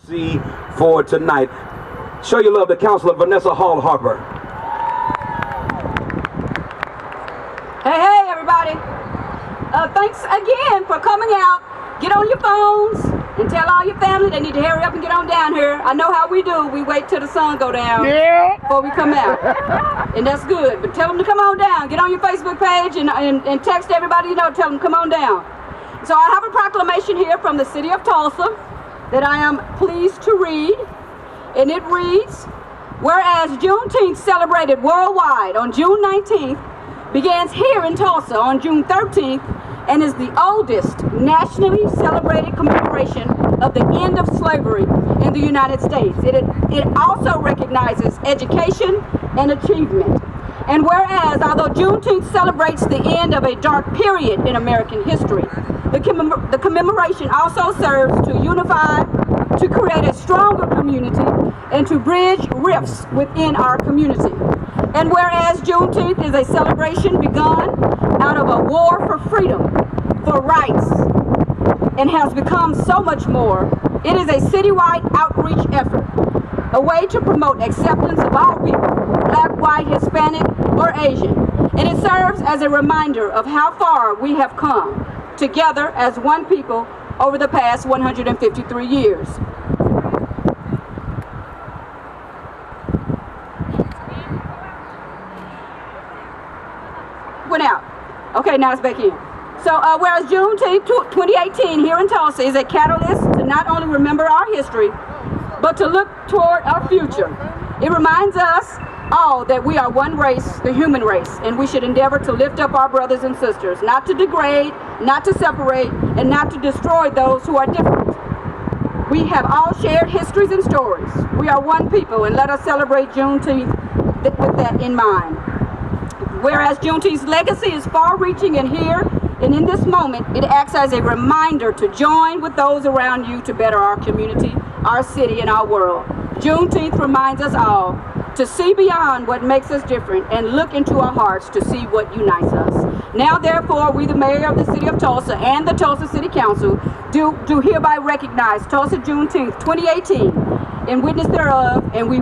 MC for tonight. Show your love to Councilor Vanessa Hall Harper. Hey, everybody. Thanks again for coming out. Get on your phones and tell all your family they need to hurry up and get on down here. I know how we do. We wait till the sun go down before we come out. And that's good. But tell them to come on down. Get on your Facebook page and text everybody you know. Tell them to come on down. So I have a proclamation here from the city of Tulsa that I am pleased to read. And it reads, whereas Juneteenth celebrated worldwide on June 19th, begins here in Tulsa on June 13th, and is the oldest nationally celebrated commemoration of the end of slavery in the United States. It also recognizes education and achievement. And whereas, although Juneteenth celebrates the end of a dark period in American history, the commemoration also serves to unify, to create a stronger community, and to bridge rifts within our community. And whereas Juneteenth is a celebration begun out of a war for freedom, for rights, and has become so much more, it is a citywide outreach effort, a way to promote acceptance of all people, Black, white, Hispanic, or Asian. And it serves as a reminder of how far we have come together as one people over the past 153 years. Went out. Okay, now it's back in. So whereas Juneteenth 2018 here in Tulsa is a catalyst to not only remember our history, but to look toward our future. It reminds us all that we are one race, the human race, and we should endeavor to lift up our brothers and sisters, not to degrade, not to separate, and not to destroy those who are different. We have all shared histories and stories. We are one people, and let us celebrate Juneteenth with that in mind. Whereas Juneteenth's legacy is far-reaching and here, and in this moment, it acts as a reminder to join with those around you to better our community, our city, and our world. Juneteenth reminds us all to see beyond what makes us different and look into our hearts to see what unites us. Now, therefore, we, the mayor of the city of Tulsa and the Tulsa City Council, do hereby recognize Tulsa Juneteenth 2018 in witness thereof, and we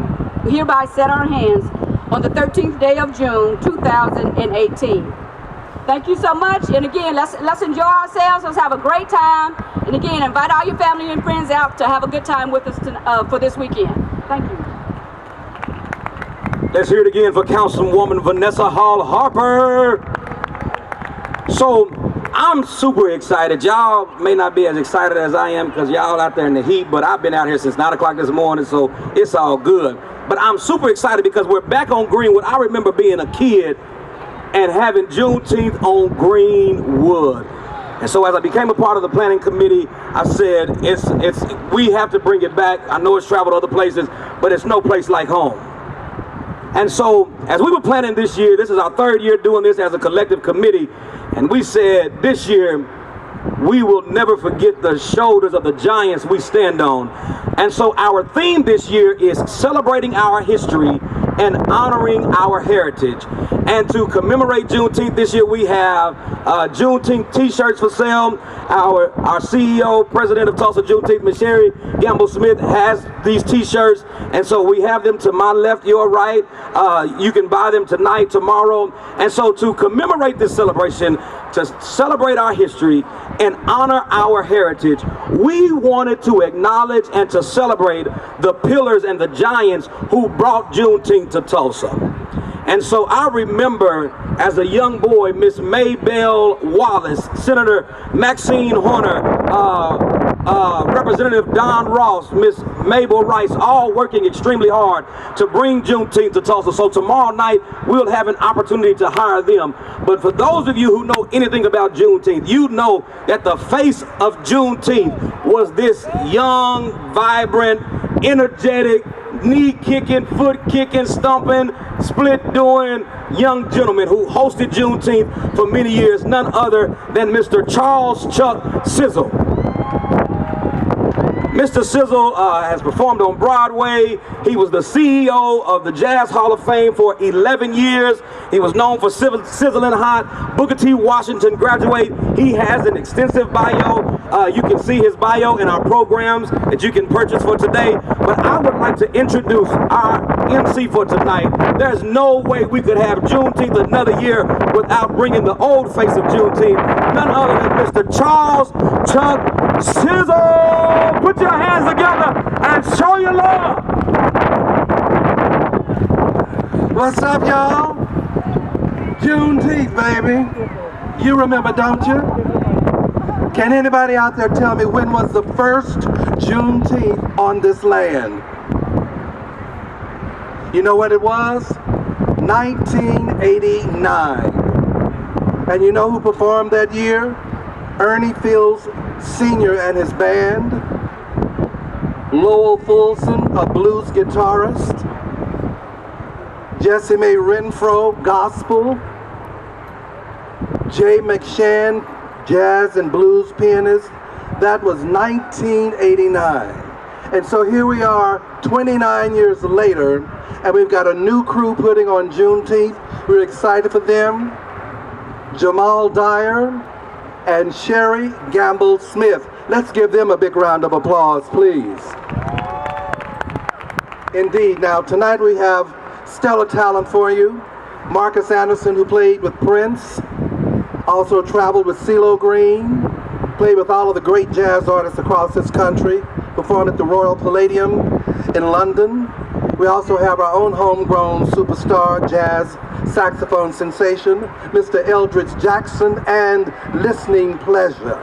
hereby set our hands on the 13th day of June 2018. Thank you so much, and again, let's enjoy ourselves. Let's have a great time, and again, invite all your family and friends out to have a good time with us for this weekend. Thank you. Let's hear it again for Councilwoman Vanessa Hall Harper. So I'm super excited. Y'all may not be as excited as I am because y'all out there in the heat, but I've been out here since 9 o'clock this morning, so it's all good. But I'm super excited because we're back on Greenwood. I remember being a kid and having Juneteenth on Greenwood. And so as I became a part of the planning committee, I said, we have to bring it back. I know it's traveled other places, but it's no place like home. And so as we were planning this year, this is our 3rd year doing this as a collective committee, and we said this year, we will never forget the shoulders of the giants we stand on. And so our theme this year is celebrating our history and honoring our heritage. And to commemorate Juneteenth this year, we have Juneteenth t-shirts for sale. Our CEO, president of Tulsa Juneteenth, Ms. Sherry Gamble Smith, has these t-shirts. And so we have them to my left, your right. You can buy them tonight, tomorrow. And so to commemorate this celebration, to celebrate our history and honor our heritage, we wanted to acknowledge and to celebrate the pillars and the giants who brought Juneteenth to Tulsa. And so I remember as a young boy, Miss Maybelle Wallace, Senator Maxine Horner, Representative Don Ross, Miss Mabel Rice, all working extremely hard to bring Juneteenth to Tulsa. So tomorrow night, we'll have an opportunity to hire them. But for those of you who know anything about Juneteenth, you know that the face of Juneteenth was this young, vibrant, energetic, knee-kicking, foot-kicking, stomping, split-doing young gentleman who hosted Juneteenth for many years, none other than Mr. Charles Chuck Sizzle. Mr. Sizzle has performed on Broadway. He was the CEO of the Jazz Hall of Fame for 11 years. He was known for sizzling hot. Booker T. Washington graduate. He has an extensive bio. You can see his bio in our programs that you can purchase for today. But I would like to introduce our MC for tonight. There's no way we could have Juneteenth another year without bringing the old face of Juneteenth, none other than Mr. Charles Chuck Sizzle. Put your hands together and show your love. What's up, y'all? Juneteenth, baby. You remember, don't you? Can anybody out there tell me when was the first Juneteenth on this land? You know what it was? 1989. And you know who performed that year? Ernie Fields Sr. and his band. Lowell Fulson, a blues guitarist. Jessie Mae Renfro, gospel. Jay McShann, jazz and blues pianist. That was 1989. And so here we are 29 years later, and we've got a new crew putting on Juneteenth. We're excited for them. Jamal Dyer and Sherry Gamble Smith. Let's give them a big round of applause, please. Indeed. Now, tonight we have stellar talent for you. Marcus Anderson, who played with Prince, also traveled with CeeLo Green, played with all of the great jazz artists across this country, performed at the Royal Palladium in London. We also have our own homegrown superstar jazz saxophone sensation, Mr. Eldridge Jackson, and listening pleasure.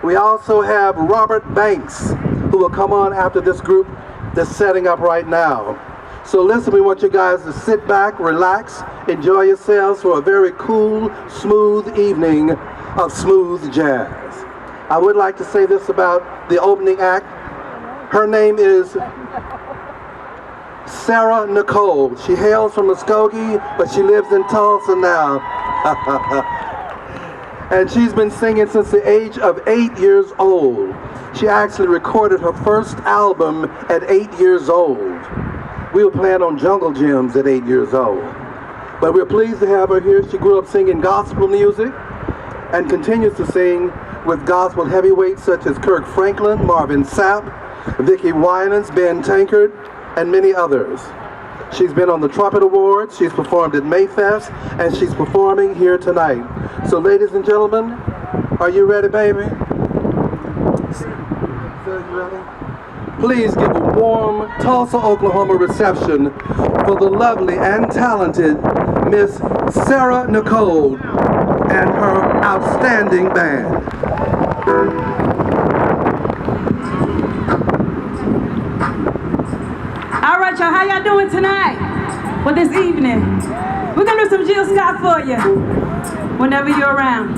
We also have Robert Banks, who will come on after this group that's setting up right now. So listen, we want you guys to sit back, relax, enjoy yourselves for a very cool, smooth evening of smooth jazz. I would like to say this about the opening act. Her name is Sarah Nicole. She hails from Muskogee, but she lives in Tulsa now. And she's been singing since the age of 8 years old. She actually recorded her first album at 8 years old. We were playing on Jungle Gyms at 8 years old. But we're pleased to have her here. She grew up singing gospel music and continues to sing with gospel heavyweights such as Kirk Franklin, Marvin Sapp, Vicki Winans, Ben Tankard, and many others. She's been on the Trumpet Awards, she's performed at Mayfest, and she's performing here tonight. So ladies and gentlemen, are you ready, baby? You ready? Please give a warm Tulsa, Oklahoma reception for the lovely and talented Miss Sarah Nicole and her outstanding band. All right, y'all, how y'all doing tonight? Well, this evening, we're gonna do some Jill Scott for you whenever you're around.